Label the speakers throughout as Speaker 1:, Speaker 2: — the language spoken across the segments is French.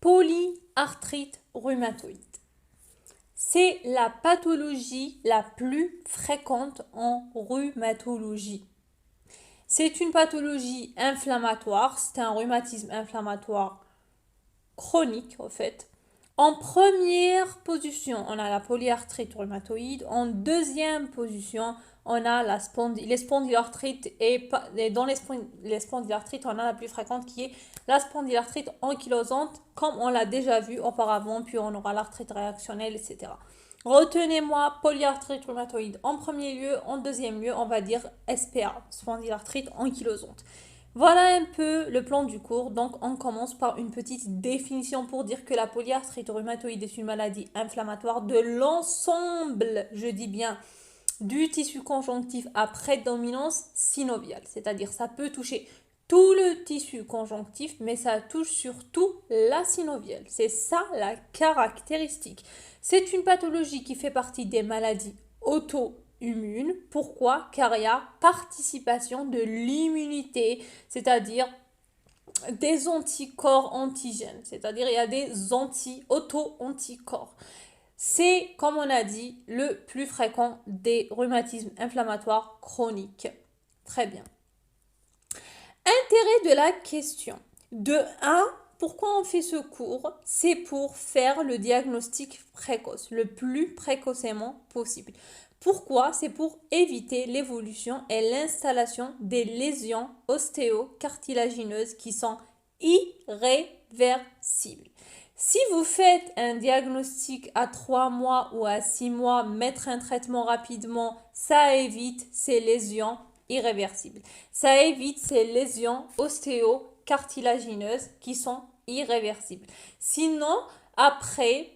Speaker 1: polyarthrite rhumatoïde. C'est la pathologie la plus fréquente en rhumatologie. C'est une pathologie inflammatoire, c'est un rhumatisme inflammatoire chronique en fait. En première position, on a la polyarthrite rhumatoïde. En deuxième position, on a les spondylarthrites. Et dans les spondylarthrites, on a la plus fréquente qui est la spondylarthrite ankylosante, comme on l'a déjà vu auparavant. Puis on aura l'arthrite réactionnelle, etc. Retenez-moi polyarthrite rhumatoïde en premier lieu. En deuxième lieu, on va dire SPA, spondylarthrite ankylosante. Voilà un peu le plan du cours. Donc, on commence par une petite définition pour dire que la polyarthrite rhumatoïde est une maladie inflammatoire de l'ensemble, je dis bien, du tissu conjonctif à prédominance synoviale. C'est-à-dire, ça peut toucher tout le tissu conjonctif, mais ça touche surtout la synoviale. C'est ça la caractéristique. C'est une pathologie qui fait partie des maladies auto-immunes. Pourquoi? Car il y a participation de l'immunité, c'est-à-dire des anticorps antigènes, c'est-à-dire il y a des auto-anticorps. C'est, comme on a dit, le plus fréquent des rhumatismes inflammatoires chroniques. Très bien. Intérêt de la question. De 1, pourquoi on fait ce cours? C'est pour faire le diagnostic précoce, le plus précocement possible. Pourquoi? C'est pour éviter l'évolution et l'installation des lésions ostéocartilagineuses qui sont irréversibles. Si vous faites un diagnostic à 3 mois ou à 6 mois, mettre un traitement rapidement, ça évite ces lésions irréversibles. Ça évite ces lésions ostéocartilagineuses qui sont irréversibles. Sinon, après,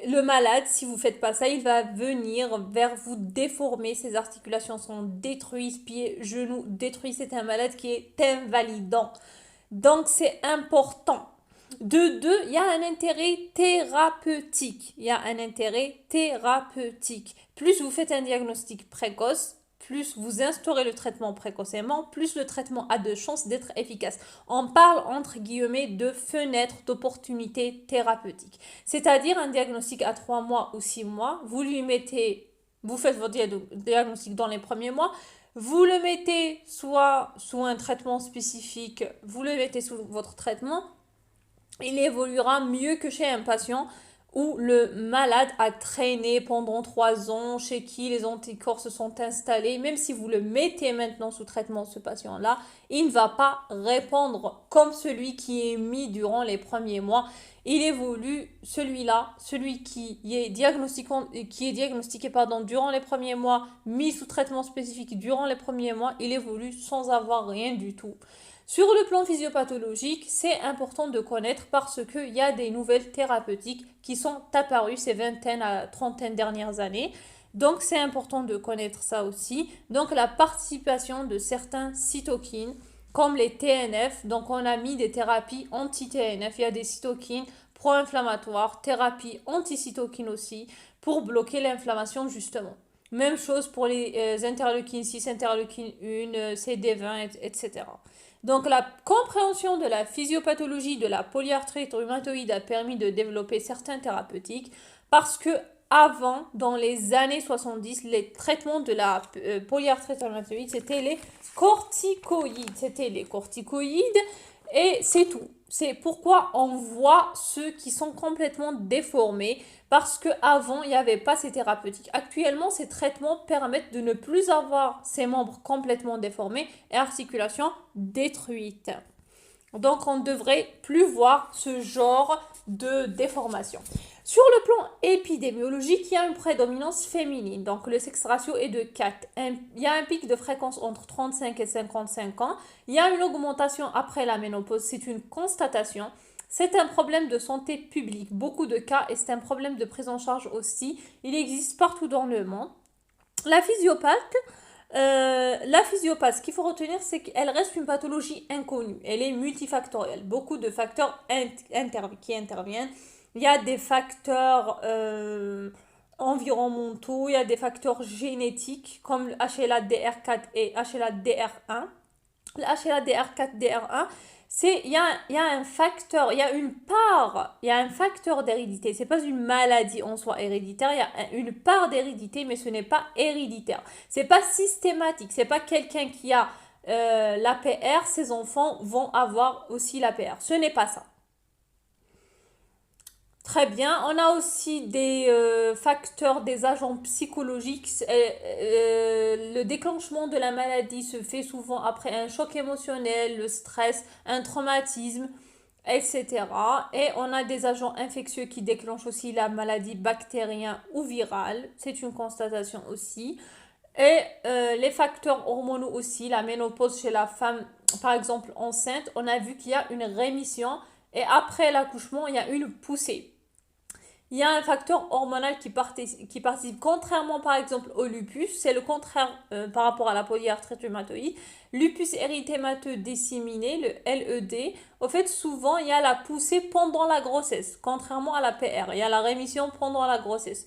Speaker 1: le malade, si vous ne faites pas ça, il va venir vers vous déformer. Ses articulations sont détruites, pieds, genoux détruits. C'est un malade qui est invalidant. Donc, c'est important. De 2, il y a un intérêt thérapeutique. Plus vous faites un diagnostic précoce, plus vous instaurez le traitement précocement, plus le traitement a de chances d'être efficace. On parle entre guillemets de fenêtre d'opportunité thérapeutique. C'est-à-dire un diagnostic à 3 mois ou 6 mois, vous faites votre diagnostic dans les premiers mois, vous le mettez soit sous un traitement spécifique, vous le mettez sous votre traitement, il évoluera mieux que chez un patient où le malade a traîné pendant 3 ans, chez qui les anticorps se sont installés. Même si vous le mettez maintenant sous traitement, ce patient-là, il ne va pas répondre comme celui qui est mis durant les premiers mois. Il évolue, celui qui est diagnostiqué durant les premiers mois, mis sous traitement spécifique durant les premiers mois, il évolue sans avoir rien du tout. Sur le plan physiopathologique, c'est important de connaître parce qu'il y a des nouvelles thérapeutiques qui sont apparues ces vingtaines à trentaine dernières années. Donc, c'est important de connaître ça aussi. Donc, la participation de certains cytokines, comme les TNF. Donc, on a mis des thérapies anti-TNF. Il y a des cytokines pro-inflammatoires, thérapie anti-cytokines aussi, pour bloquer l'inflammation justement. Même chose pour les interleukines 6, interleukine 1, CD20, etc. Donc la compréhension de la physiopathologie de la polyarthrite rhumatoïde a permis de développer certains thérapeutiques parce que avant, dans les années 70, les traitements de la polyarthrite rhumatoïde, c'était les corticoïdes. Et c'est tout. C'est pourquoi on voit ceux qui sont complètement déformés parce qu'avant, il n'y avait pas ces thérapeutiques. Actuellement, ces traitements permettent de ne plus avoir ces membres complètement déformés et articulations détruites. Donc, on ne devrait plus voir ce genre de déformation. Sur le plan épidémiologique, il y a une prédominance féminine. Donc, le sexe ratio est de 4. Il y a un pic de fréquence entre 35 et 55 ans. Il y a une augmentation après la ménopause. C'est une constatation. C'est un problème de santé publique. Beaucoup de cas et c'est un problème de prise en charge aussi. Il existe partout dans le monde. La physiopathe, ce qu'il faut retenir, c'est qu'elle reste une pathologie inconnue. Elle est multifactorielle. Beaucoup de facteurs qui interviennent. Il y a des facteurs environnementaux, il y a des facteurs génétiques comme le HLA-DR4 et HLA-DR1. Le HLA-DR4-DR1, il y a un facteur, il y a un facteur d'hérédité. C'est pas une maladie en soi héréditaire, il y a une part d'hérédité, mais ce n'est pas héréditaire. C'est pas systématique. C'est pas quelqu'un qui a l'APR, ses enfants vont avoir aussi l'APR. Ce n'est pas ça. Très bien. On a aussi des facteurs, des agents psychologiques. Le déclenchement de la maladie se fait souvent après un choc émotionnel, le stress, un traumatisme, etc. Et on a des agents infectieux qui déclenchent aussi la maladie bactérienne ou virale. C'est une constatation aussi. Et les facteurs hormonaux aussi, la ménopause chez la femme, par exemple enceinte, on a vu qu'il y a une rémission et après l'accouchement, il y a une poussée. Il y a un facteur hormonal qui participe, contrairement par exemple au lupus, c'est le contraire par rapport à la polyarthrite rhumatoïde. Lupus érythémateux disséminé, le LED, au fait souvent il y a la poussée pendant la grossesse, contrairement à la PR, il y a la rémission pendant la grossesse.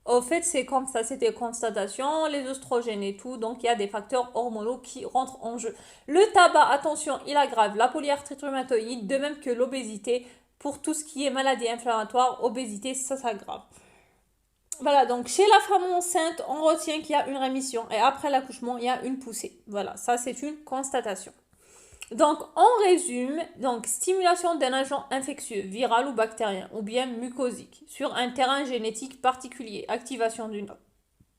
Speaker 1: Au fait, c'est comme ça, c'est des constatations, les oestrogènes et tout, donc il y a des facteurs hormonaux qui rentrent en jeu. Le tabac, attention, il aggrave la polyarthrite rhumatoïde, de même que l'obésité. Pour tout ce qui est maladie inflammatoire, obésité, ça s'aggrave. Voilà, donc chez la femme enceinte, on retient qu'il y a une rémission et après l'accouchement, il y a une poussée. Voilà, ça c'est une constatation. Donc, on résume, donc stimulation d'un agent infectieux, viral ou bactérien, ou bien mucosique, sur un terrain génétique particulier, activation d'une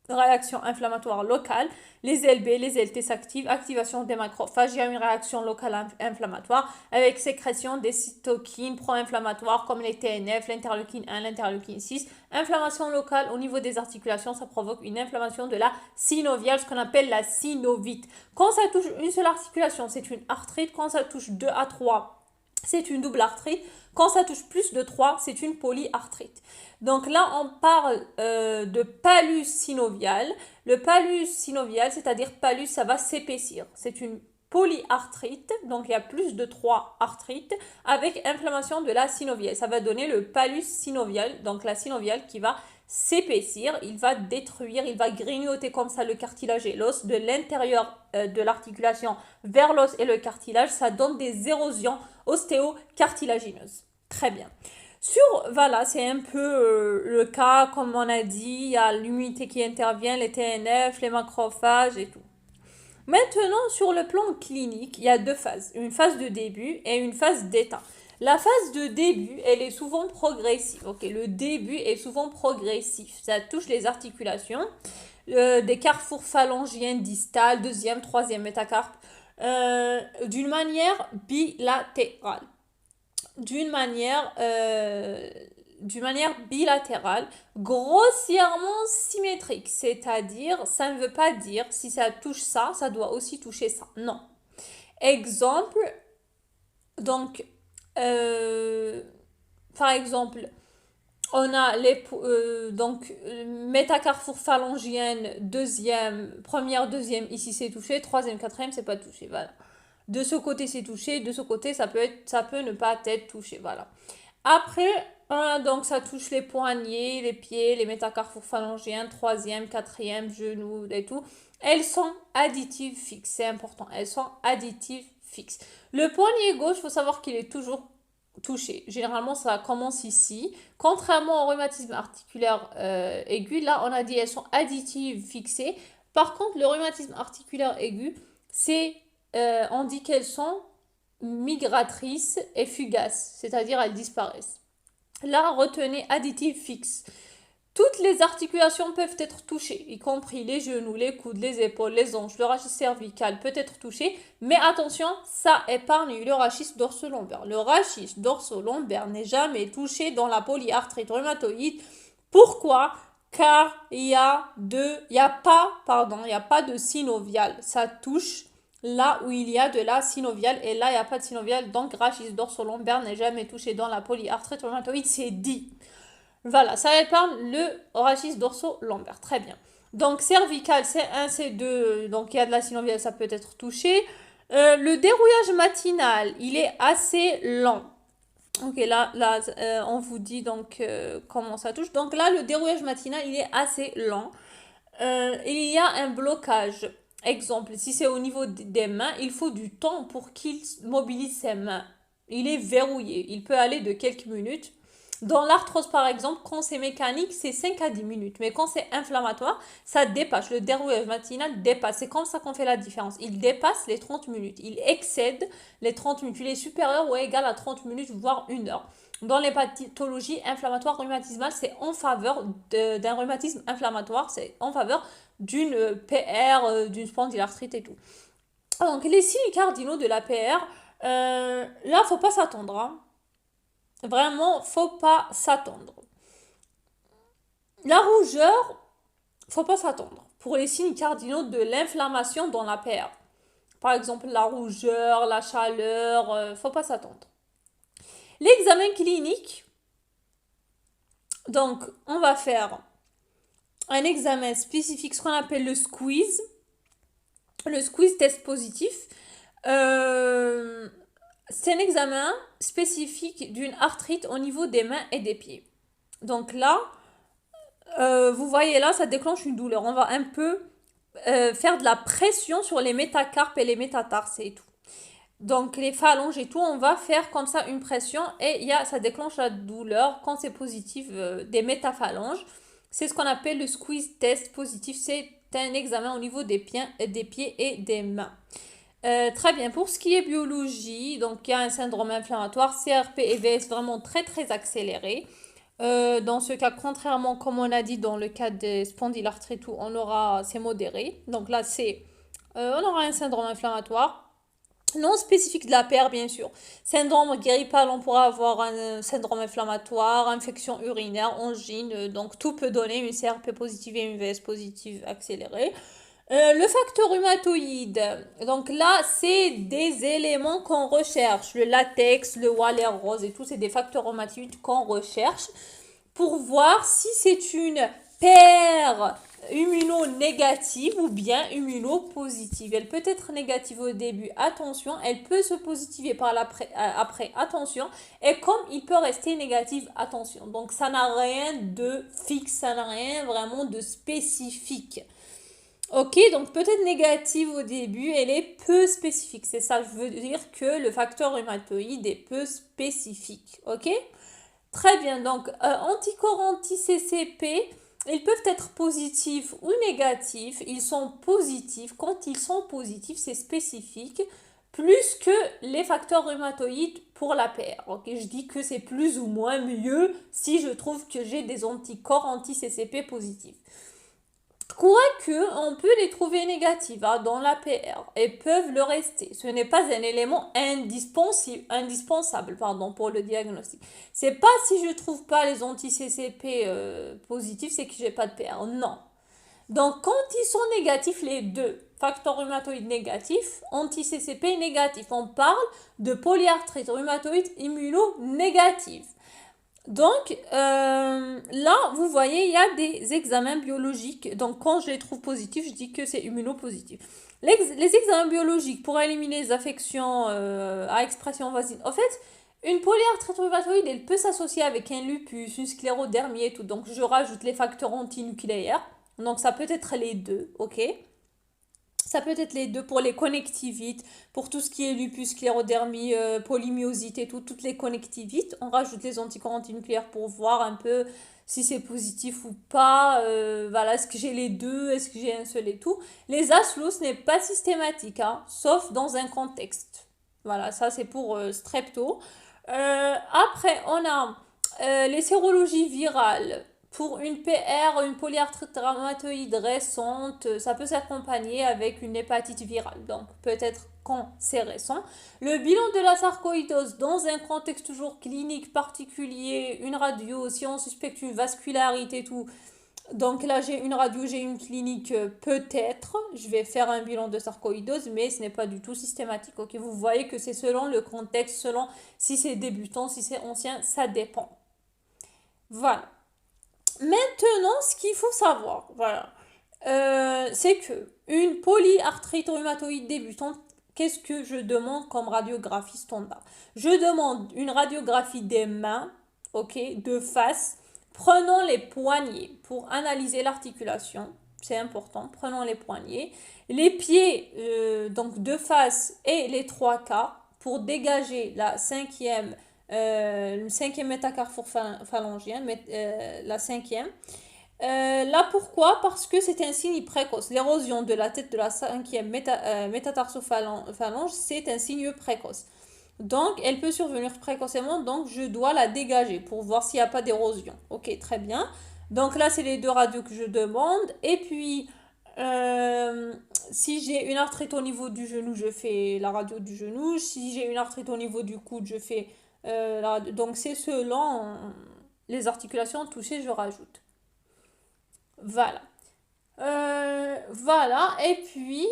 Speaker 1: réaction inflammatoire locale, les LB, les LT s'activent, activation des macrophages, il y a une réaction locale inflammatoire avec sécrétion des cytokines pro-inflammatoires comme les TNF, l'interleukine 1, l'interleukine 6. Inflammation locale au niveau des articulations, ça provoque une inflammation de la synoviale, ce qu'on appelle la synovite. Quand ça touche une seule articulation, c'est une arthrite. Quand ça touche 2 à 3, c'est une double arthrite. Quand ça touche plus de 3, c'est une polyarthrite. Donc là, on parle de palus synovial. Le palus synovial, c'est-à-dire palus, ça va s'épaissir. C'est une polyarthrite, donc il y a plus de 3 arthrites, avec inflammation de la synoviale. Ça va donner le palus synovial, donc la synoviale qui va s'épaissir, il va détruire, il va grignoter comme ça le cartilage et l'os de l'intérieur de l'articulation vers l'os et le cartilage. Ça donne des érosions ostéocartilagineuses. Très bien. Voilà, c'est un peu le cas, comme on a dit, il y a l'immunité qui intervient, les TNF, les macrophages et tout. Maintenant, sur le plan clinique, il y a deux phases, une phase de début et une phase d'état. La phase de début, elle est souvent progressive. Okay, le début est souvent progressif. Ça touche les articulations, des carrefours phalangiens distales, deuxième, troisième métacarpe, d'une manière bilatérale. D'une manière bilatérale, grossièrement symétrique. C'est-à-dire, ça ne veut pas dire si ça touche ça, ça doit aussi toucher ça. Non. Exemple, donc, par exemple, on a métacarrefour phalangienne, première, deuxième, ici c'est touché, troisième, quatrième, c'est pas touché, voilà. De ce côté c'est touché, de ce côté ça peut ne pas être touché, voilà. Après, donc ça touche les poignets, les pieds, les métacarrefours phalangiens, troisième, quatrième, genoux et tout. Elles sont additives fixes, c'est important, elles sont additives fixes. Le poignet gauche, il faut savoir qu'il est toujours touché. Généralement, ça commence ici. Contrairement au rhumatisme articulaire aigu, là, on a dit elles sont additives fixées. Par contre, le rhumatisme articulaire aigu, on dit qu'elles sont migratrices et fugaces, c'est-à-dire elles disparaissent. Là, retenez additive fixe. Toutes les articulations peuvent être touchées, y compris les genoux, les coudes, les épaules, les hanches, le rachis cervical peut être touché, mais attention, ça épargne le rachis dorso-lombaire. Le rachis dorso-lombaire n'est jamais touché dans la polyarthrite rhumatoïde. Pourquoi ? Car il n'y a pas de synovial. Ça touche là où il y a de la synoviale et là il n'y a pas de synoviale, donc rachis dorso-lombaire n'est jamais touché dans la polyarthrite rhumatoïde, c'est dit. Voilà, ça épargne le rachis dorso-lombaire. Très bien. Donc, cervical, C1, C2, donc il y a de la synoviale, ça peut être touché. Le dérouillage matinal, il est assez lent. Ok, là on vous dit donc comment ça touche. Donc là, le dérouillage matinal, il est assez lent. Il y a un blocage. exemple, si c'est au niveau des mains, il faut du temps pour qu'il mobilise ses mains. Il est verrouillé. Il peut aller de quelques minutes. Dans l'arthrose, par exemple, quand c'est mécanique, c'est 5 à 10 minutes. Mais quand c'est inflammatoire, ça dépasse. Le dérouillage matinal dépasse. C'est comme ça qu'on fait la différence. Il dépasse les 30 minutes. Il excède les 30 minutes. Il est supérieur ou égal à 30 minutes, voire 1 heure. Dans les pathologies inflammatoires rhumatismales, c'est en faveur d'un rhumatisme inflammatoire. C'est en faveur d'une PR, d'une spondylarthrite et tout. Donc, les signes cardinaux de la PR, là, faut pas s'attendre. Hein. Vraiment, faut pas s'attendre. La rougeur, faut pas s'attendre. Pour les signes cardinaux de l'inflammation dans la PR. Par exemple, la rougeur, la chaleur, faut pas s'attendre. L'examen clinique, donc, on va faire un examen spécifique, ce qu'on appelle le squeeze test positif. C'est un examen spécifique d'une arthrite au niveau des mains et des pieds. Donc là, vous voyez là, ça déclenche une douleur. On va un peu faire de la pression sur les métacarpes et les métatarses et tout. Donc les phalanges et tout, on va faire comme ça une pression et ça déclenche la douleur quand c'est positif des métaphalanges. C'est ce qu'on appelle le squeeze test positif. C'est un examen au niveau des pieds et des mains. Très bien, pour ce qui est biologie, donc il y a un syndrome inflammatoire, CRP et VS vraiment très très accéléré. Dans ce cas, contrairement comme on a dit dans le cas des spondylarthrites, c'est modéré. Donc là, on aura un syndrome inflammatoire. Non spécifique de la PR, bien sûr. Syndrome grippal, on pourra avoir un syndrome inflammatoire, infection urinaire, angine. Donc tout peut donner une CRP positive et une VS positive accélérée. Le facteur rhumatoïde, donc là, c'est des éléments qu'on recherche. Le latex, le Waller rose et tout, c'est des facteurs rhumatoïdes qu'on recherche pour voir si c'est une paire immunonégative ou bien immunopositive. Elle peut être négative au début, attention, elle peut se positiver après, attention, et comme il peut rester négative, attention. Donc ça n'a rien de fixe, ça n'a rien vraiment de spécifique. Ok, donc peut-être négative au début, elle est peu spécifique. C'est ça, je veux dire que le facteur rhumatoïde est peu spécifique. Ok? Très bien, donc anticorps anti-CCP, ils peuvent être positifs ou négatifs. Ils sont positifs. Quand ils sont positifs, c'est spécifique. Plus que les facteurs rhumatoïdes pour la PR. Ok, je dis que c'est plus ou moins mieux si je trouve que j'ai des anticorps anti-CCP positifs. Quoique, on peut les trouver négatives dans la PR et peuvent le rester. Ce n'est pas un élément indispensable pour le diagnostic. C'est pas si je trouve pas les anti-CCP positifs, c'est que j'ai pas de PR. Non. Donc, quand ils sont négatifs, les deux, facteurs rhumatoïdes négatifs, anti-CCP négatifs, on parle de polyarthrite rhumatoïde immunonégative. Donc, là, vous voyez, il y a des examens biologiques. Donc, quand je les trouve positifs, je dis que c'est immunopositif. Les examens biologiques pour éliminer les affections à expression voisine. En fait, une polyarthrite rhumatoïde, elle peut s'associer avec un lupus, une sclérodermie et tout. Donc, je rajoute les facteurs antinucléaires. Donc, ça peut être les deux, ok? Ça peut être les deux pour les connectivites, pour tout ce qui est lupus, sclérodermie, polymyosite et tout, toutes les connectivites. On rajoute les anticorps antinucléaires pour voir un peu si c'est positif ou pas. Voilà, est-ce que j'ai les deux, est-ce que j'ai un seul et tout. Les ASLO, ce n'est pas systématique, hein, sauf dans un contexte. Voilà, ça c'est pour strepto. Après, on a les sérologies virales. Pour une PR, une polyarthrite rhumatoïde récente, ça peut s'accompagner avec une hépatite virale. Donc peut-être quand c'est récent. Le bilan de la sarcoïdose dans un contexte toujours clinique particulier, une radio, si on suspecte une vascularité et tout. Donc là j'ai une radio, j'ai une clinique, peut-être. Je vais faire un bilan de sarcoïdose, mais ce n'est pas du tout systématique. Ok, vous voyez que c'est selon le contexte, selon si c'est débutant, si c'est ancien, ça dépend. Voilà. Maintenant, ce qu'il faut savoir, voilà, c'est que une polyarthrite rhumatoïde débutante, qu'est-ce que je demande comme radiographie standard? Je demande une radiographie des mains, ok, de face, prenant les poignets pour analyser l'articulation. c'est important. Prenons les poignets. Les pieds, donc de face et les trois quarts pour dégager le cinquième métacarrefour phalangienne, la cinquième. Là, pourquoi? Parce que c'est un signe précoce. L'érosion de la tête de la cinquième métatarsophalange, c'est un signe précoce. Donc, elle peut survenir précocement, donc je dois la dégager pour voir s'il n'y a pas d'érosion. Ok, très bien. Donc là, c'est les deux radios que je demande. Et puis, euh, si j'ai une arthrite au niveau du genou, je fais la radio du genou. Si j'ai une arthrite au niveau du coude, je fais la radio. Donc, c'est selon les articulations touchées, je rajoute. Voilà. Voilà. Et puis,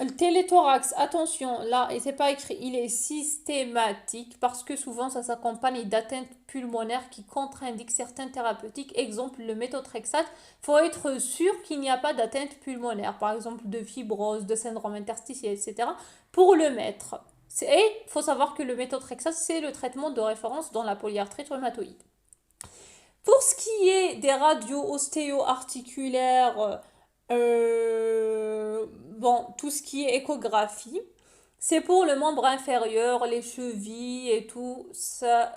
Speaker 1: le téléthorax, attention, là, et c'est pas écrit, il est systématique parce que souvent ça s'accompagne d'atteintes pulmonaires qui contre-indiquent certaines thérapeutiques. Exemple, le méthotrexate. Il faut être sûr qu'il n'y a pas d'atteinte pulmonaire, par exemple de fibrose, de syndrome interstitiel, etc. pour le mettre. Et il faut savoir que le méthotrexate, c'est le traitement de référence dans la polyarthrite rhumatoïde. Pour ce qui est des radios ostéo-articulaires, bon, tout ce qui est échographie, c'est pour le membre inférieur, les chevilles et tout. Ça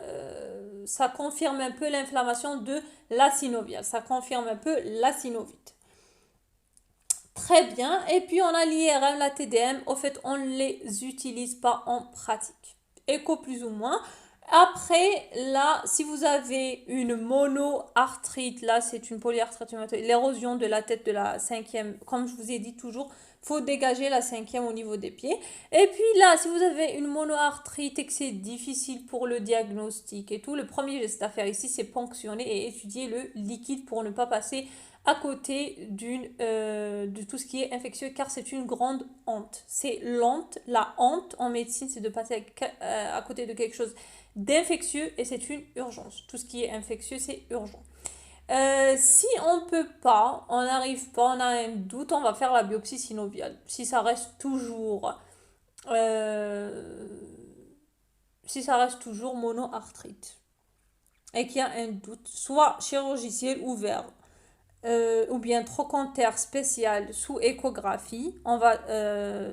Speaker 1: confirme un peu l'inflammation de la synoviale. Ça confirme un peu la synovite. Très bien. Et puis on a l'IRM, la TDM. Au fait, on ne les utilise pas en pratique. Écho plus ou moins. Après, là, si vous avez une monoarthrite, là, c'est une polyarthrite rhumatoïde, l'érosion de la tête de la cinquième, comme je vous ai dit toujours, faut dégager la cinquième au niveau des pieds. Et puis là, si vous avez une monoarthrite et que c'est difficile pour le diagnostic et tout, le premier geste à faire ici, c'est ponctionner et étudier le liquide pour ne pas passer à côté de tout ce qui est infectieux, car c'est une grande honte. C'est l'honte. La honte en médecine, c'est de passer à côté de quelque chose d'infectieux et c'est une urgence. Tout ce qui est infectieux, c'est urgent. Si on ne peut pas, on n'arrive pas, on a un doute, on va faire la biopsie synoviale. Euh, si ça reste toujours monoarthrite et qu'il y a un doute, soit chirurgicien ouvert ou bien trochanter spécial sous échographie, on va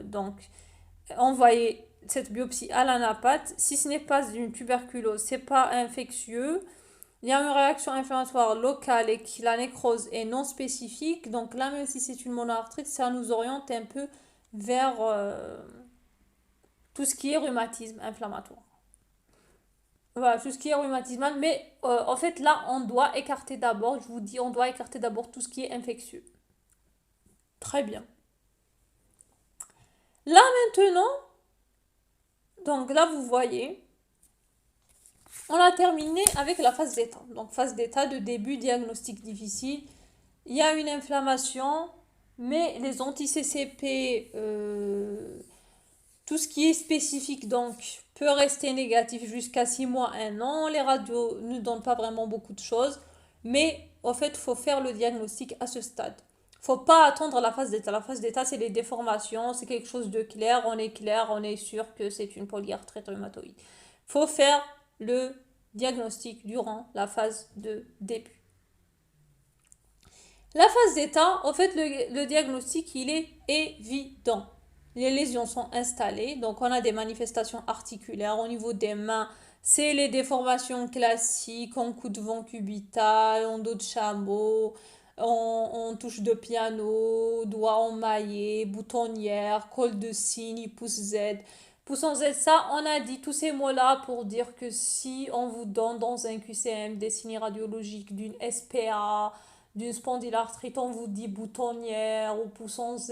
Speaker 1: donc envoyer cette biopsie à l'anapathe. Si ce n'est pas une tuberculose, c'est pas infectieux, il y a une réaction inflammatoire locale et que la nécrose est non spécifique, donc là, même si c'est une monoarthrite, ça nous oriente un peu vers tout ce qui est rhumatisme inflammatoire. Voilà, tout ce qui est rhumatismal, mais en fait, là, on doit écarter d'abord, je vous dis, on doit écarter d'abord tout ce qui est infectieux. Très bien. Là, maintenant, donc là, vous voyez, on a terminé avec la phase d'état. Donc, phase d'état de début, diagnostic difficile. Il y a une inflammation, mais les anti-CCP, tout ce qui est spécifique, donc, peut rester négatif jusqu'à 6 mois, 1 an. Les radios ne donnent pas vraiment beaucoup de choses, mais en fait, il faut faire le diagnostic à ce stade. Faut pas attendre la phase d'état. La phase d'état, c'est les déformations, c'est quelque chose de clair, on est sûr que c'est une polyarthrite rhumatoïde. Faut faire le diagnostic durant la phase de début. La phase d'état, en fait, le diagnostic, il est évident. Les lésions sont installées, donc on a des manifestations articulaires au niveau des mains. C'est les déformations classiques en coup de vent cubital, en dos de chameau, en touche de piano, doigts emmaillés, boutonnière, col de cygne, pouce Z. Pouce en Z, ça, on a dit tous ces mots-là pour dire que si on vous donne dans un QCM des signes radiologiques d'une SPA, d'une spondylarthrite, on vous dit boutonnière ou pouce en Z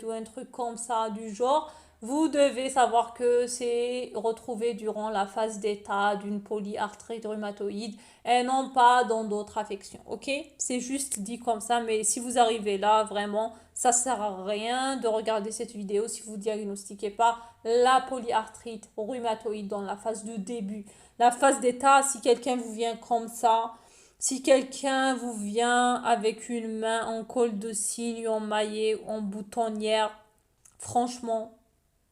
Speaker 1: ou un truc comme ça du genre, vous devez savoir que c'est retrouvé durant la phase d'état d'une polyarthrite rhumatoïde et non pas dans d'autres affections. Ok? C'est juste dit comme ça, mais si vous arrivez là, vraiment, ça sert à rien de regarder cette vidéo si vous diagnostiquez pas la polyarthrite rhumatoïde dans la phase de début. La phase d'état, si quelqu'un vous vient comme ça, si quelqu'un vous vient avec une main en col de cygne, en maillet, en boutonnière, franchement,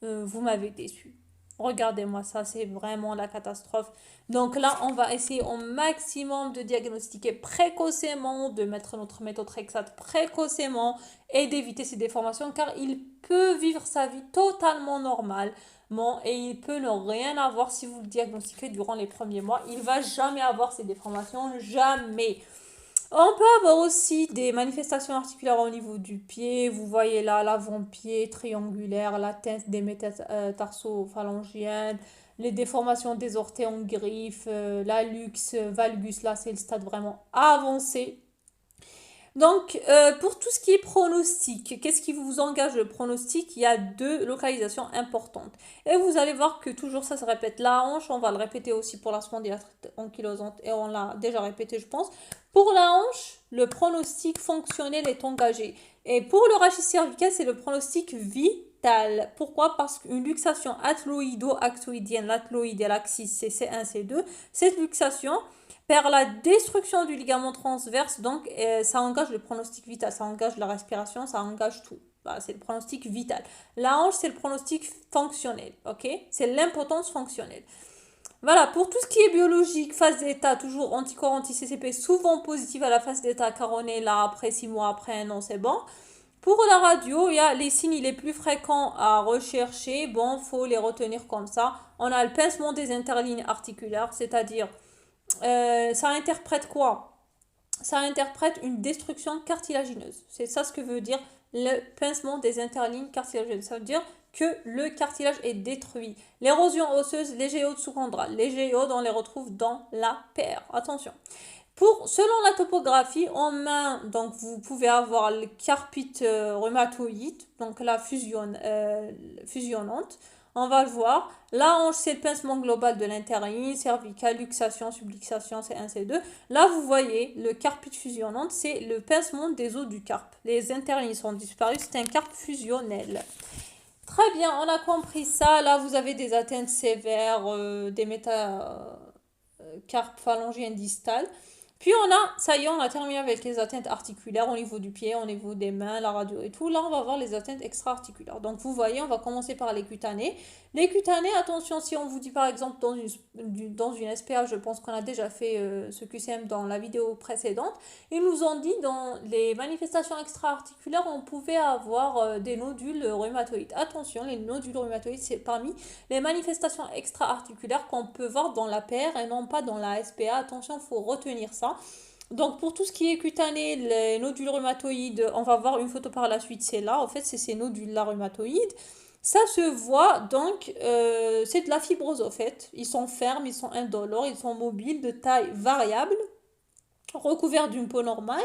Speaker 1: vous m'avez déçu. Regardez-moi ça, c'est vraiment la catastrophe. Donc là, on va essayer au maximum de diagnostiquer précocement, de mettre notre méthotrexate précocement et d'éviter ces déformations car il peut vivre sa vie totalement normalement et il peut ne rien avoir si vous le diagnostiquez durant les premiers mois. Il va jamais avoir ces déformations, jamais. On peut avoir aussi des manifestations articulaires au niveau du pied. Vous voyez là l'avant-pied triangulaire, l'atteinte des métatarso-phalangiennes, les déformations des orteils en griffe, la luxe, valgus, là c'est le stade vraiment avancé. Donc, pour tout ce qui est pronostic, qu'est-ce qui vous engage le pronostic? Il y a deux localisations importantes. Et vous allez voir que toujours ça se répète. La hanche, on va le répéter aussi pour la spondylite ankylosante et on l'a déjà répété, je pense. Pour la hanche, le pronostic fonctionnel est engagé. Et pour le rachis cervical, c'est le pronostic vital. Pourquoi? Parce qu'une luxation atloïdo-actoïdienne, l'atloïde et l'axis, c'est C1, C2, cette luxation perd la destruction du ligament transverse, donc ça engage le pronostic vital, ça engage la respiration, ça engage tout. Voilà, c'est le pronostic vital. La hanche, c'est le pronostic fonctionnel, ok? C'est l'impotence fonctionnelle. Voilà, pour tout ce qui est biologique, phase d'état, toujours anticorps anti-CCP, souvent positif à la phase d'état, car on est là après 6 mois, après un an, c'est bon. Pour la radio, il y a les signes les plus fréquents à rechercher. Bon, faut les retenir comme ça. On a le pincement des interlignes articulaires, c'est-à-dire ça interprète quoi? Ça interprète une destruction cartilagineuse. C'est ça ce que veut dire le pincement des interlignes cartilagineuses. Ça veut dire que le cartilage est détruit. L'érosion osseuse, les géodes sous-chondrales. Les géodes, on les retrouve dans la paire. Attention. Selon la topographie, en main, donc vous pouvez avoir le carpite rhumatoïde, donc la fusionnante. On va le voir. La hanche, c'est le pincement global de l'interligne, cervicale, luxation, subluxation, c'est 1, c'est 2. Là, vous voyez, le carpite fusionnante, c'est le pincement des os du carpe. Les interlignes sont disparues, c'est un carpe fusionnel. Très bien, on a compris ça. Là, vous avez des atteintes sévères, des métacarpes phalangiennes distales. Puis ça y est, on a terminé avec les atteintes articulaires au niveau du pied, au niveau des mains, la radio et tout. Là, on va voir les atteintes extra-articulaires. Donc, vous voyez, on va commencer par les cutanées. Les cutanées, attention, si on vous dit par exemple dans une SPA, je pense qu'on a déjà fait ce QCM dans la vidéo précédente, ils nous ont dit dans les manifestations extra-articulaires, on pouvait avoir des nodules rhumatoïdes. Attention, les nodules rhumatoïdes, c'est parmi les manifestations extra-articulaires qu'on peut voir dans la PR et non pas dans la SPA. Attention, il faut retenir ça. Donc pour tout ce qui est cutané, les nodules rhumatoïdes, on va voir une photo par la suite, c'est là, en fait c'est ces nodules-là rhumatoïdes. Ça se voit, donc c'est de la fibrose en fait. Ils sont fermes, ils sont indolores, ils sont mobiles, de taille variable, recouverts d'une peau normale,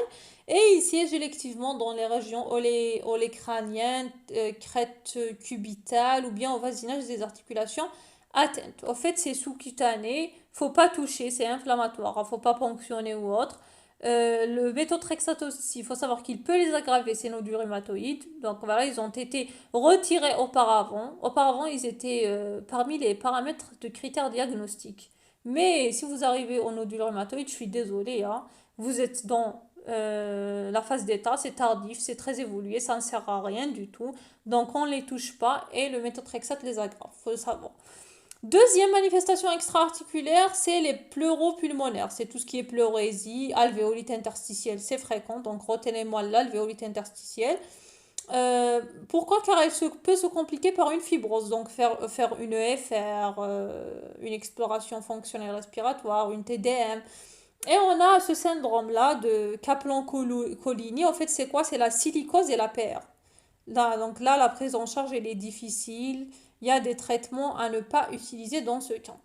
Speaker 1: et ils siègent électivement dans les régions olécrâniennes, crête cubitale ou bien au voisinage des articulations atteintes. En fait, c'est sous-cutané, faut pas toucher, c'est inflammatoire, faut pas ponctionner ou autre. Le méthotrexate aussi, il faut savoir qu'il peut les aggraver, ces nodules rhumatoïdes. Donc voilà, ils ont été retirés auparavant. Auparavant, ils étaient parmi les paramètres de critères diagnostiques. Mais si vous arrivez au nodule rhumatoïde, je suis désolée, hein, vous êtes dans la phase d'état, c'est tardif, c'est très évolué, ça ne sert à rien du tout. Donc on ne les touche pas et le méthotrexate les aggrave, il faut le savoir. Deuxième manifestation extra-articulaire, c'est les pleuropulmonaires. C'est tout ce qui est pleurésie, alvéolite interstitielle, c'est fréquent. Donc retenez-moi l'alvéolite interstitielle. Pourquoi? Car elle peut se compliquer par une fibrose. Donc faire une EFR, une exploration fonctionnelle respiratoire, une TDM. Et on a ce syndrome-là de Kaplan-Collini. En fait, c'est quoi? C'est la silicose et la PR. Là, donc là, la prise en charge, elle est difficile. Il y a des traitements à ne pas utiliser dans ce cas.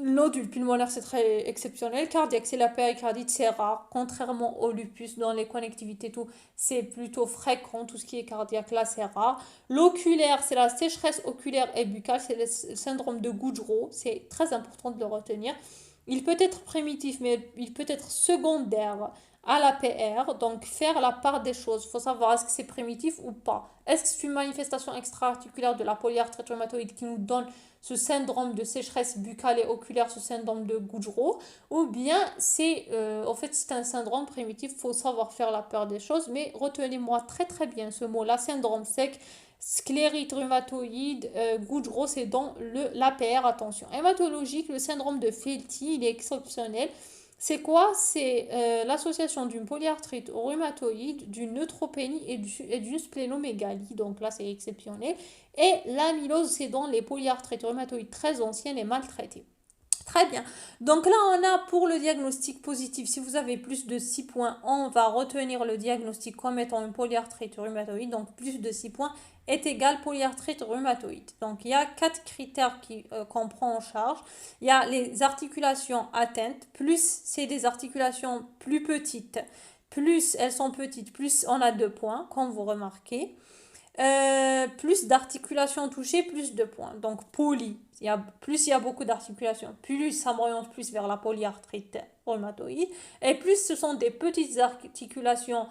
Speaker 1: Nodule pulmonaire, c'est très exceptionnel. Cardiaque, c'est la péricardite, c'est rare. Contrairement au lupus, dans les connectivités, tout, c'est plutôt fréquent. Tout ce qui est cardiaque, là, c'est rare. L'oculaire, c'est la sécheresse oculaire et buccale. C'est le syndrome de Goudreau. C'est très important de le retenir. Il peut être primitif, mais il peut être secondaire à la PR, donc faire la part des choses. Il faut savoir est-ce que c'est primitif ou pas. Est-ce que c'est une manifestation extra-articulaire de la polyarthrite rhumatoïde qui nous donne ce syndrome de sécheresse buccale et oculaire, ce syndrome de Goudreau, ou bien c'est en fait c'est un syndrome primitif, il faut savoir faire la part des choses, mais retenez-moi très très bien ce mot-là, syndrome sec, sclérite rhumatoïde, goutte grosse et dans l'APR, attention. Hématologique, le syndrome de Felty, il est exceptionnel. C'est quoi? C'est l'association d'une polyarthrite rhumatoïde, d'une neutropénie et d'une splénomégalie. Donc là, c'est exceptionnel. Et l'amylose, c'est dans les polyarthrites rhumatoïdes très anciennes et maltraitées. Très bien. Donc là, on a pour le diagnostic positif, si vous avez plus de 6 points, on va retenir le diagnostic comme étant une polyarthrite rhumatoïde. Donc plus de 6 points est égal polyarthrite rhumatoïde. Donc il y a 4 critères qu'on prend en charge. Il y a les articulations atteintes, plus c'est des articulations plus petites, plus elles sont petites, plus on a 2 points, comme vous remarquez. Plus d'articulations touchées, plus de points. Donc plus il y a beaucoup d'articulations, plus ça m'oriente plus vers la polyarthrite rhumatoïde. Et plus ce sont des petites articulations,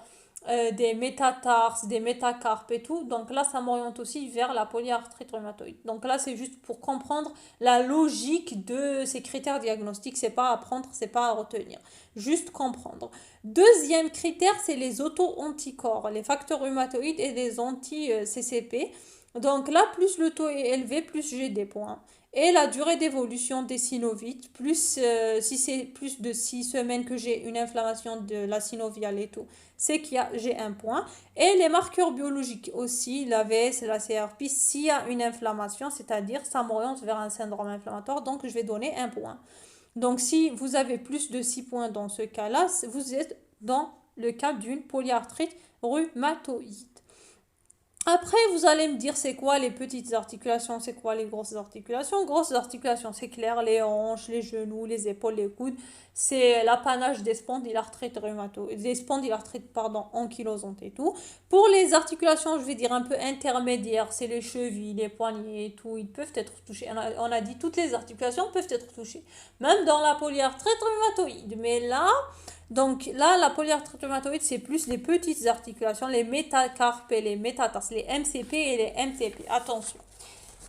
Speaker 1: des métatarses, des métacarpes et tout. Donc là, ça m'oriente aussi vers la polyarthrite rhumatoïde. Donc là, c'est juste pour comprendre la logique de ces critères diagnostiques. C'est pas à apprendre, c'est pas à retenir. Juste comprendre. Deuxième critère, c'est les auto-anticorps, les facteurs rhumatoïdes et les anti-CCP. Donc là, plus le taux est élevé, plus j'ai des points. Et la durée d'évolution des synovites, si c'est plus de 6 semaines que j'ai une inflammation de la synoviale et tout, c'est j'ai un point. Et les marqueurs biologiques aussi, la VS et la CRP, s'il y a une inflammation, c'est-à-dire ça m'oriente vers un syndrome inflammatoire, donc je vais donner un point. Donc si vous avez plus de 6 points dans ce cas-là, vous êtes dans le cas d'une polyarthrite rhumatoïde. Après, vous allez me dire c'est quoi les petites articulations, c'est quoi les grosses articulations. Grosses articulations, c'est clair, les hanches, les genoux, les épaules, les coudes. C'est l'apanage des spondylarthrites ankylosantes et tout. Pour les articulations, je vais dire un peu intermédiaires, c'est les chevilles, les poignets et tout. Ils peuvent être touchés. On a dit toutes les articulations peuvent être touchées. Même dans la polyarthrite rhumatoïde. Mais là, donc là, la polyarthrite rhumatoïde, c'est plus les petites articulations, les métacarpes et les métatarses, les MCP et les MTP. Attention.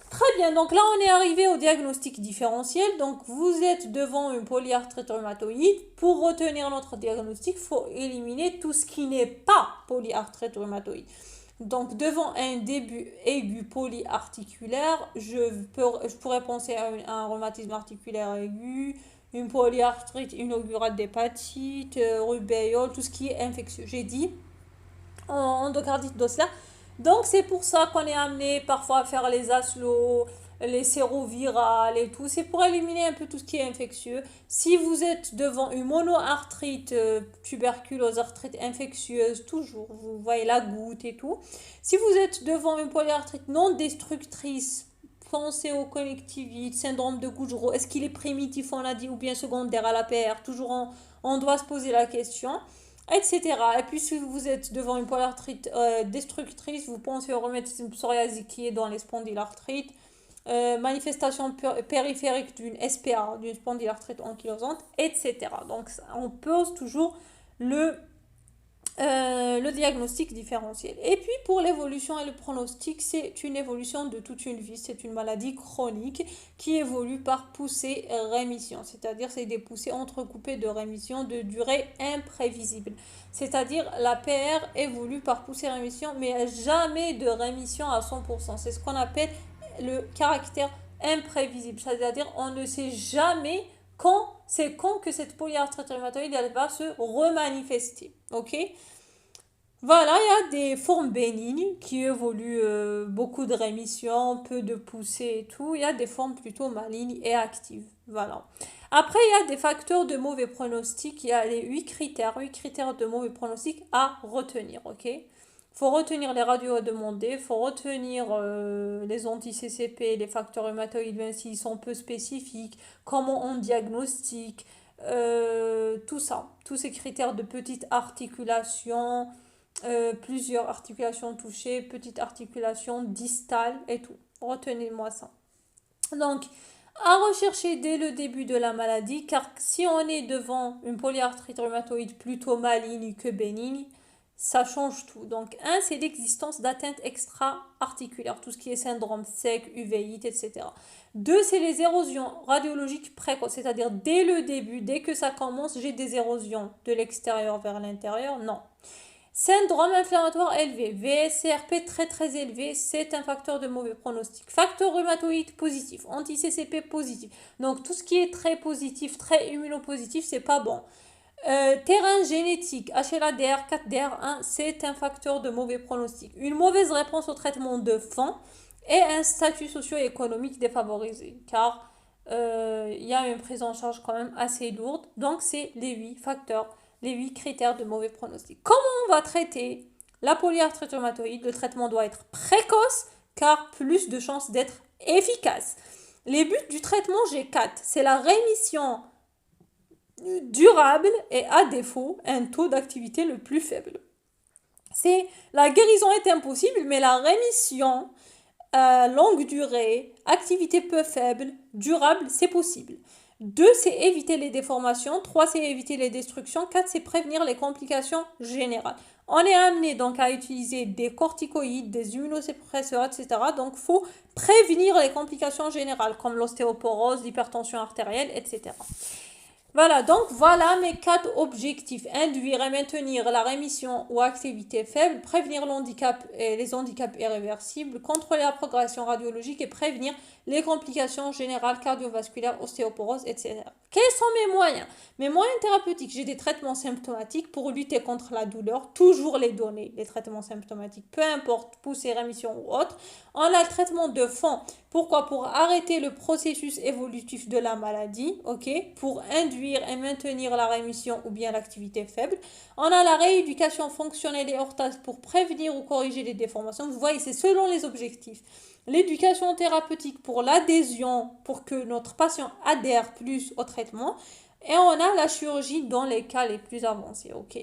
Speaker 1: Très bien, donc là, on est arrivé au diagnostic différentiel. Donc, vous êtes devant une polyarthrite rhumatoïde. Pour retenir notre diagnostic, il faut éliminer tout ce qui n'est pas polyarthrite rhumatoïde. Donc, devant un début aigu polyarticulaire, je pourrais penser à un rhumatisme articulaire aigu, une polyarthrite inaugurale d'hépatite, rubéole, tout ce qui est infectieux. J'ai dit endocardite d'Osler. Donc c'est pour ça qu'on est amené parfois à faire les aslos, les sérovirales et tout. C'est pour éliminer un peu tout ce qui est infectieux. Si vous êtes devant une monoarthrite, tuberculose, arthrite infectieuse, toujours, vous voyez la goutte et tout. Si vous êtes devant une polyarthrite non destructrice, pensez au connectivite, syndrome de Gougerot, est-ce qu'il est primitif, on a dit, ou bien secondaire à l'APR, toujours on doit se poser la question, etc. Et puis si vous êtes devant une polyarthrite destructrice, vous pensez au rhumatisme psoriasique qui est dans les spondylarthrites, manifestation périphérique d'une SPA, d'une spondylarthrite ankylosante, etc. Donc on pose toujours le diagnostic différentiel. Et puis pour l'évolution et le pronostic, c'est une évolution de toute une vie, c'est une maladie chronique qui évolue par poussée-rémission, c'est-à-dire c'est des poussées entrecoupées de rémission de durée imprévisible, c'est-à-dire la PR évolue par poussée-rémission mais jamais de rémission à 100%, c'est ce qu'on appelle le caractère imprévisible, c'est-à-dire on ne sait jamais quand que cette polyarthrite rhumatoïde elle va se remanifester. Ok. Voilà, il y a des formes bénignes qui évoluent, beaucoup de rémissions, peu de poussées et tout. Il y a des formes plutôt malignes et actives. Voilà. Après, il y a des facteurs de mauvais pronostic. Il y a les 8 critères de mauvais pronostic à retenir. Ok. Faut retenir les radios à demander, il faut retenir les anti-CCP, les facteurs rhumatoïdes, même s'ils sont peu spécifiques, comment on diagnostique, tout ça, tous ces critères de petite articulation, plusieurs articulations touchées, petite articulation distale et tout. Retenez-moi ça. Donc, à rechercher dès le début de la maladie, car si on est devant une polyarthrite rhumatoïde plutôt maligne que bénigne, ça change tout. Donc, un, c'est l'existence d'atteintes extra-articulaires, tout ce qui est syndrome sec, uvéite, etc. Deux, c'est les érosions radiologiques précoces, c'est-à-dire dès le début, dès que ça commence, j'ai des érosions de l'extérieur vers l'intérieur. Non. Syndrome inflammatoire élevé, VSCRP très très élevé, c'est un facteur de mauvais pronostic. Facteur rhumatoïde positif, anti-CCP positif. Donc tout ce qui est très positif, très immunopositif, c'est pas bon. Terrain génétique, HLA-DR, 4DR1, c'est un facteur de mauvais pronostic. Une mauvaise réponse au traitement de fond et un statut socio-économique défavorisé, car il y a une prise en charge quand même assez lourde. Donc c'est les 8 facteurs, les 8 critères de mauvais pronostic. Comment on va traiter la polyarthrite rhumatoïde? Le traitement doit être précoce, car plus de chances d'être efficace. Les buts du traitement G4, c'est la rémission durable et à défaut un taux d'activité le plus faible. C'est la guérison est impossible, mais la rémission longue durée, activité peu faible, durable, c'est possible. 2, c'est éviter les déformations. 3, c'est éviter les destructions. 4, c'est prévenir les complications générales. On est amené donc à utiliser des corticoïdes, des immunosuppresseurs, etc. Donc, il faut prévenir les complications générales comme l'ostéoporose, l'hypertension artérielle, etc. Voilà, donc voilà mes 4 objectifs. Induire et maintenir la rémission ou activité faible, prévenir l'handicap et les handicaps irréversibles, contrôler la progression radiologique et prévenir les complications générales cardiovasculaires, ostéoporose, etc. Quels sont mes moyens? Mes moyens thérapeutiques, j'ai des traitements symptomatiques pour lutter contre la douleur, toujours les donner, les traitements symptomatiques, peu importe, poussée, rémission ou autre. On a le traitement de fond. Pourquoi? Pour arrêter le processus évolutif de la maladie, ok? Pour induire et maintenir la rémission ou bien l'activité faible. On a la rééducation fonctionnelle et orthase pour prévenir ou corriger les déformations. Vous voyez, c'est selon les objectifs. L'éducation thérapeutique pour l'adhésion, pour que notre patient adhère plus au traitement. Et on a la chirurgie dans les cas les plus avancés, ok?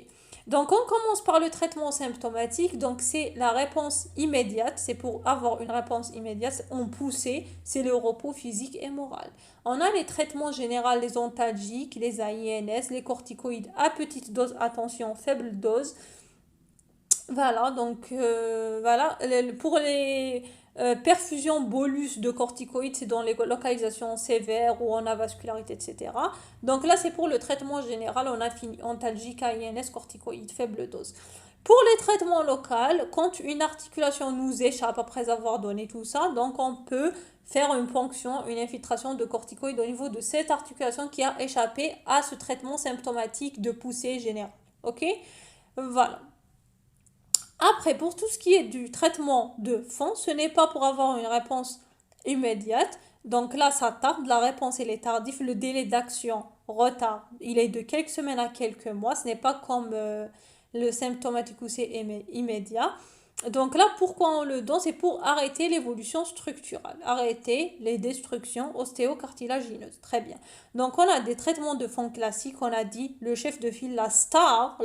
Speaker 1: Donc on commence par le traitement symptomatique, donc c'est la réponse immédiate, c'est pour avoir une réponse immédiate, on poussait, c'est le repos physique et moral. On a les traitements généraux, les antalgiques, les AINS, les corticoïdes à petite dose, attention, faible dose. Voilà, donc voilà, pour les perfusions bolus de corticoïdes, c'est dans les localisations sévères où on a vascularité, etc. Donc là, c'est pour le traitement général, on a fini antalgique, AINS, corticoïdes, faible dose. Pour les traitements locaux, quand une articulation nous échappe après avoir donné tout ça, donc on peut faire une ponction, une infiltration de corticoïdes au niveau de cette articulation qui a échappé à ce traitement symptomatique de poussée générale. Ok? Voilà. Après, pour tout ce qui est du traitement de fond, ce n'est pas pour avoir une réponse immédiate. Donc là, ça tarde, la réponse elle est tardive, le délai d'action retard, il est de quelques semaines à quelques mois. Ce n'est pas comme le symptomatique où c'est immédiat. Donc là, pourquoi on le donne? C'est pour arrêter l'évolution structurelle, arrêter les destructions ostéocartilagineuses. Très bien. Donc on a des traitements de fond classiques, on a dit le chef de file, la star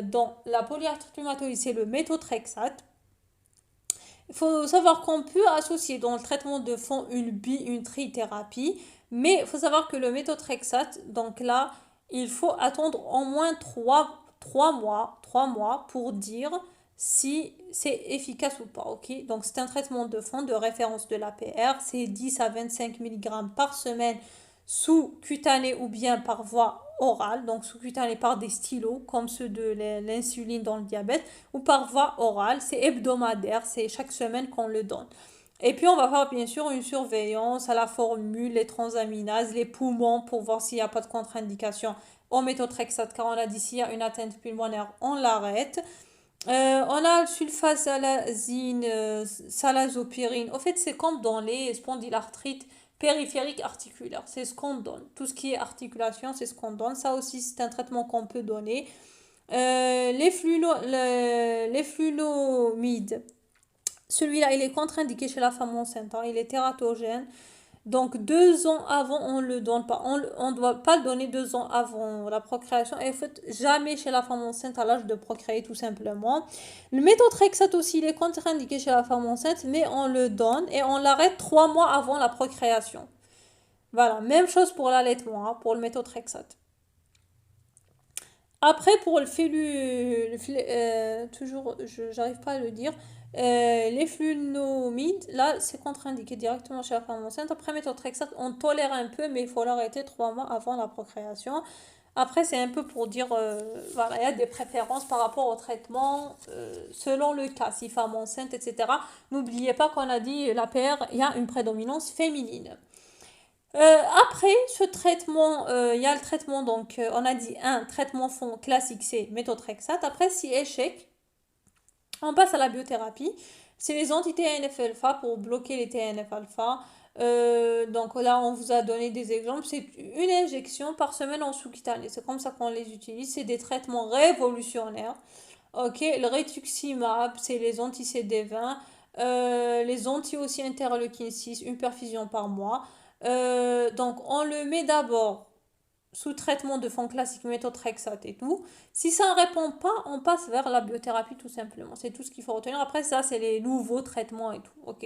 Speaker 1: dans la polyarthrite rhumatoïde, c'est le méthotrexate. Il faut savoir qu'on peut associer dans le traitement de fond une trithérapie, mais il faut savoir que le méthotrexate, donc là, il faut attendre au moins 3 mois pour dire si c'est efficace ou pas. Ok, donc c'est un traitement de fond de référence de l'APR, c'est 10 à 25 mg par semaine sous-cutané ou bien par voie orale, donc sous-cutané par des stylos comme ceux de l'insuline dans le diabète, ou par voie orale, c'est hebdomadaire, c'est chaque semaine qu'on le donne. Et puis on va faire bien sûr une surveillance à la formule, les transaminases, les poumons pour voir s'il n'y a pas de contre-indication au méthotrexate, car on a dit s'il y a une atteinte pulmonaire, on l'arrête. On a le sulfasalazine, salazopyrine. En fait, c'est comme dans les spondylarthrites périphériques articulaires. C'est ce qu'on donne. Tout ce qui est articulation, c'est ce qu'on donne. Ça aussi, c'est un traitement qu'on peut donner. Les flunomides. Celui-là, il est contre-indiqué chez la femme enceinte. Hein. Il est tératogène. Donc 2 ans avant, on ne le donne pas. On ne doit pas le donner 2 ans avant la procréation. Et en fait, jamais chez la femme enceinte à l'âge de procréer tout simplement. Le méthotrexate aussi, il est contre-indiqué chez la femme enceinte, mais on le donne et on l'arrête 3 mois avant la procréation. Voilà, même chose pour l'allaitement, hein, pour le méthotrexate. Après, pour toujours, j'arrive pas à le dire, les flunomides, là, c'est contre-indiqué directement chez la femme enceinte. Après, méthotrexate, on tolère un peu, mais il faut l'arrêter 3 mois avant la procréation. Après, c'est un peu pour dire, voilà, il y a des préférences par rapport au traitement, selon le cas, si femme enceinte, etc. N'oubliez pas qu'on a dit, la PR, il y a une prédominance féminine. Après ce traitement, il y a le traitement, donc on a dit un traitement fond classique, c'est méthotrexate. Après, si échec, on passe à la biothérapie. C'est les anti-TNF-alpha pour bloquer les TNF-alpha. Donc là, on vous a donné des exemples. C'est une injection par semaine en sous-cutané. C'est comme ça qu'on les utilise. C'est des traitements révolutionnaires. Ok, le rituximab, c'est les anti-CD20. Les anti aussi interleukine 6, une perfusion par mois. Donc on le met d'abord sous traitement de fond classique, méthotrexate et tout. Si ça ne répond pas, on passe vers la biothérapie tout simplement. C'est tout ce qu'il faut retenir. Après ça, c'est les nouveaux traitements et tout. Ok.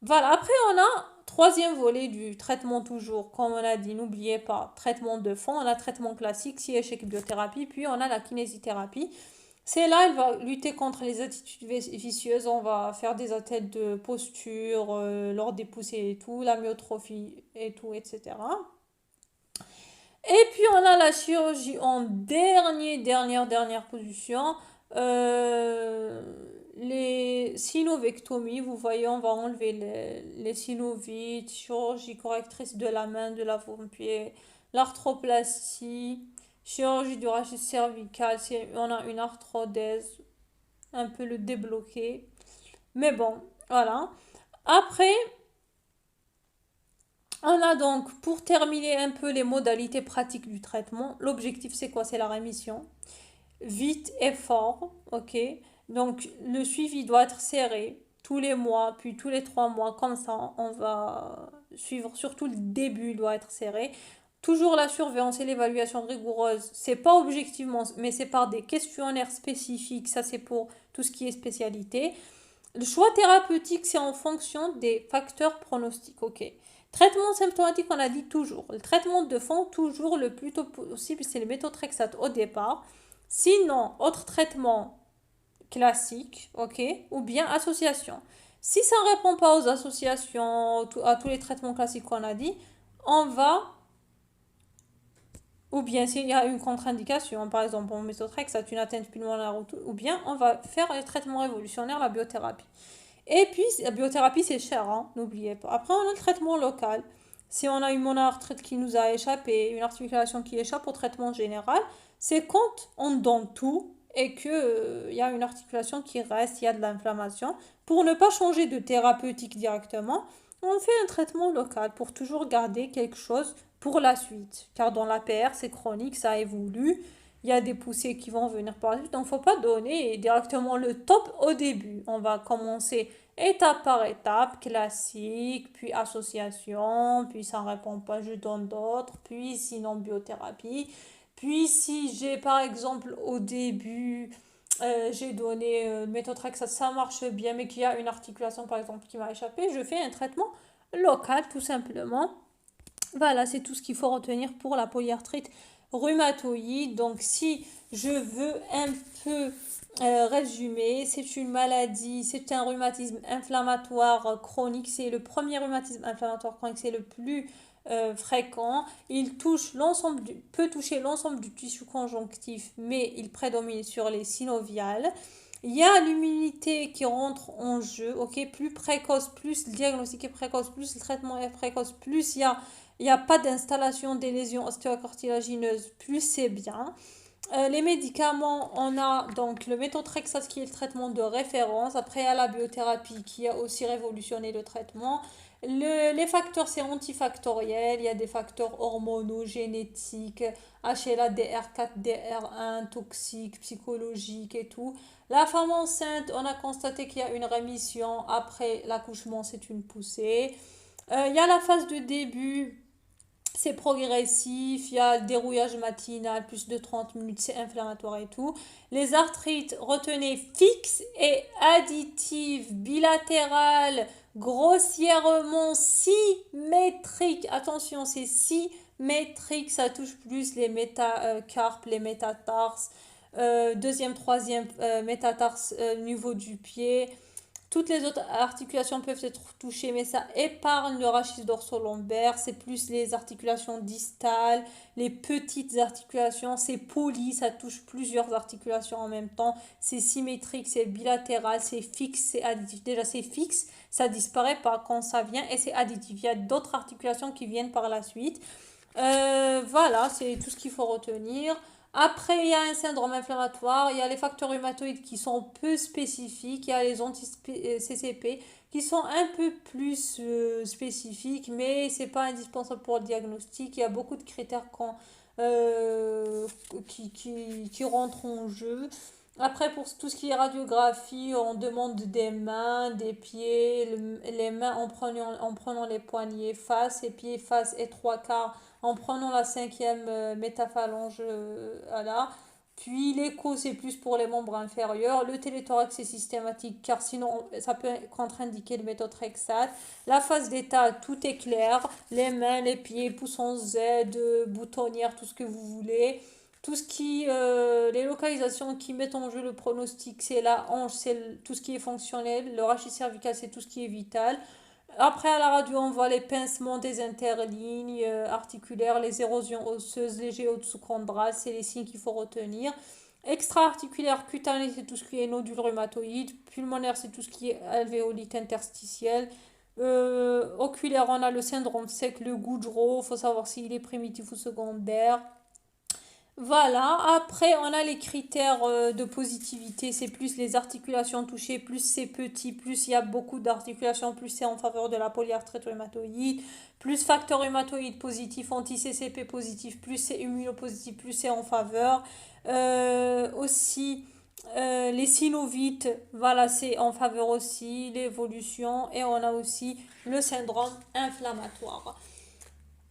Speaker 1: Voilà, après on a troisième volet du traitement toujours, comme on a dit, n'oubliez pas, traitement de fond, on a traitement classique, si échec biothérapie, puis on a la kinésithérapie. C'est là, elle va lutter contre les attitudes vicieuses, on va faire des athlètes de posture, lors des poussées et tout, la myotrophie et tout, etc. Et puis on a la chirurgie en dernière position. Euh, les synovectomies, vous voyez, on va enlever les synovites, chirurgie correctrice de la main, de l'avant-pied, l'arthroplastie, chirurgie du rachis cervical, si on a une arthrodèse, un peu le débloquer. Mais bon, voilà. Après, on a donc, pour terminer un peu les modalités pratiques du traitement, l'objectif c'est quoi? C'est la rémission. Vite et fort, ok? Donc le suivi doit être serré tous les mois, puis tous les 3 mois, comme ça on va suivre, surtout le début doit être serré. Toujours la surveillance et l'évaluation rigoureuse, c'est pas objectivement, mais c'est par des questionnaires spécifiques, ça c'est pour tout ce qui est spécialité. Le choix thérapeutique, c'est en fonction des facteurs pronostiques, ok. Traitement symptomatique, on a dit toujours. Le traitement de fond, toujours le plus tôt possible, c'est le méthotrexate au départ. Sinon, autre traitement classique, ok, ou bien association. Si ça ne répond pas aux associations, à tous les traitements classiques qu'on a dit, on va, ou bien s'il y a une contre-indication, par exemple, on méthotrexate, une atteinte pulmonaire, ou bien on va faire le traitement révolutionnaire, la biothérapie. Et puis, la biothérapie, c'est cher, hein, n'oubliez pas. Après, on a le traitement local. Si on a une monoarthrite qui nous a échappé, une articulation qui échappe au traitement général, c'est quand on donne tout et que, y a une articulation qui reste, il y a de l'inflammation. Pour ne pas changer de thérapeutique directement, on fait un traitement local pour toujours garder quelque chose pour la suite. Car dans la PR, c'est chronique, ça évolue. Il y a des poussées qui vont venir par la suite. Donc, il ne faut pas donner directement le top au début. On va commencer étape par étape, classique, puis association, puis ça ne répond pas, je donne d'autres, puis sinon biothérapie. Puis si j'ai par exemple au début, j'ai donné méthotrexate, ça marche bien, mais qu'il y a une articulation par exemple qui m'a échappé, je fais un traitement local tout simplement. Voilà, c'est tout ce qu'il faut retenir pour la polyarthrite rhumatoïde. Donc, si je veux un peu résumer, c'est une maladie, c'est un rhumatisme inflammatoire chronique. C'est le premier rhumatisme inflammatoire chronique, c'est le plus fréquent. Il touche peut toucher l'ensemble du tissu conjonctif, mais il prédomine sur les synoviales. Il y a l'immunité qui rentre en jeu, ok, plus précoce, plus le diagnostic est précoce, plus le traitement est précoce, plus il n'y a pas d'installation des lésions ostéocartilagineuses, plus c'est bien. Les médicaments, on a donc le méthotrexate qui est le traitement de référence. Après, il y a la biothérapie qui a aussi révolutionné le traitement. Les facteurs, c'est antifactoriel. Il y a des facteurs hormonaux, génétiques, HLA, DR4, DR1, toxiques, psychologiques et tout. La femme enceinte, on a constaté qu'il y a une rémission. Après l'accouchement, c'est une poussée. Il y a la phase de début, c'est progressif, il y a le dérouillage matinal, plus de 30 minutes, c'est inflammatoire et tout. Les arthrites, retenez, fixes et additives, bilatérales, grossièrement symétriques. Attention, c'est Métrique, ça touche plus les métacarpes, les métatarses. Deuxième, troisième métatarse niveau du pied. Toutes les autres articulations peuvent être touchées, mais ça épargne le rachis dorso-lombaire. C'est plus les articulations distales, les petites articulations. C'est poli, ça touche plusieurs articulations en même temps. C'est symétrique, c'est bilatéral, c'est fixe, c'est additif. Déjà, c'est fixe, ça disparaît pas quand ça vient et c'est additif. Il y a d'autres articulations qui viennent par la suite. Voilà, c'est tout ce qu'il faut retenir. Après, il y a un syndrome inflammatoire, il y a les facteurs rhumatoïdes qui sont peu spécifiques, il y a les anti-CCP qui sont un peu plus spécifiques, mais c'est pas indispensable pour le diagnostic. Il y a beaucoup de critères euh, qui rentrent en jeu. Après, pour tout ce qui est radiographie, on demande des mains, des pieds, les mains en prenant les poignets face, et pieds face et trois quarts en prenant la cinquième métaphalange là. Puis l'écho, c'est plus pour les membres inférieurs. Le téléthorax, c'est systématique car sinon, ça peut contre-indiquer le méthotrexate. La phase d'état, tout est clair. Les mains, les pieds, poussons Z, boutonnière, tout ce que vous voulez. Tout ce qui, les localisations qui mettent en jeu le pronostic, c'est la hanche, c'est tout ce qui est fonctionnel. Le rachis cervical, c'est tout ce qui est vital. Après, à la radio, on voit les pincements des interlignes articulaires, les érosions osseuses, les géodesous-chondrales, c'est les signes qu'il faut retenir. Extra-articulaire cutané, c'est tout ce qui est nodule rhumatoïde. Pulmonaire, c'est tout ce qui est alvéolite interstitielle. Oculaire, on a le syndrome sec, le Goudreau. Il faut savoir s'il est primitif ou secondaire. Voilà, après on a les critères de positivité, c'est plus les articulations touchées, plus c'est petit, plus il y a beaucoup d'articulations, plus c'est en faveur de la polyarthrite rhumatoïde, plus facteur rhumatoïde positif, anti-CCP positif, plus c'est immunopositif, plus c'est en faveur. Aussi, les synovites, voilà, c'est en faveur aussi, l'évolution, et on a aussi le syndrome inflammatoire.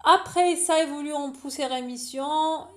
Speaker 1: Après, ça évolue en poussée-rémission.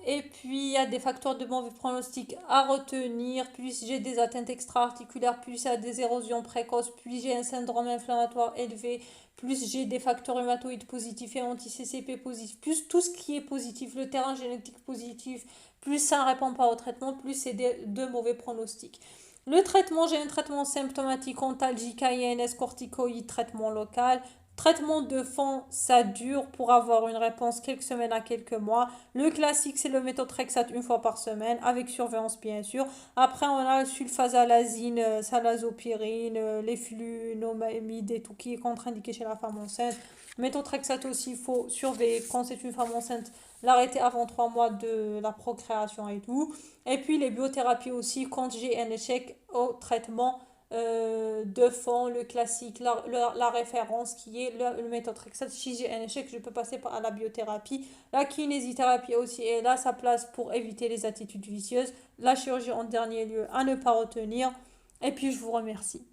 Speaker 1: Et puis, il y a des facteurs de mauvais pronostic à retenir. Plus j'ai des atteintes extra-articulaires, plus il y a des érosions précoces, plus j'ai un syndrome inflammatoire élevé, plus j'ai des facteurs rhumatoïdes positifs et anti-CCP positifs, plus tout ce qui est positif, le terrain génétique positif, plus ça ne répond pas au traitement, plus c'est de mauvais pronostics. Le traitement, j'ai un traitement symptomatique antalgique, INS, corticoïde, traitement local. Traitement de fond, ça dure pour avoir une réponse quelques semaines à quelques mois. Le classique, c'est le méthotrexate une fois par semaine, avec surveillance bien sûr. Après, on a le sulfasalazine, salazopyrine, les flunomamides et tout qui est contre-indiqué chez la femme enceinte. Méthotrexate aussi, il faut surveiller quand c'est une femme enceinte, l'arrêter avant 3 mois de la procréation et tout. Et puis les biothérapies aussi, quand j'ai un échec au traitement de fond, le classique, la référence qui est le méthotrexate. Si j'ai un échec, je peux passer par la biothérapie. La kinésithérapie aussi est là, sa place pour éviter les attitudes vicieuses. La chirurgie en dernier lieu à ne pas retenir. Et puis je vous remercie.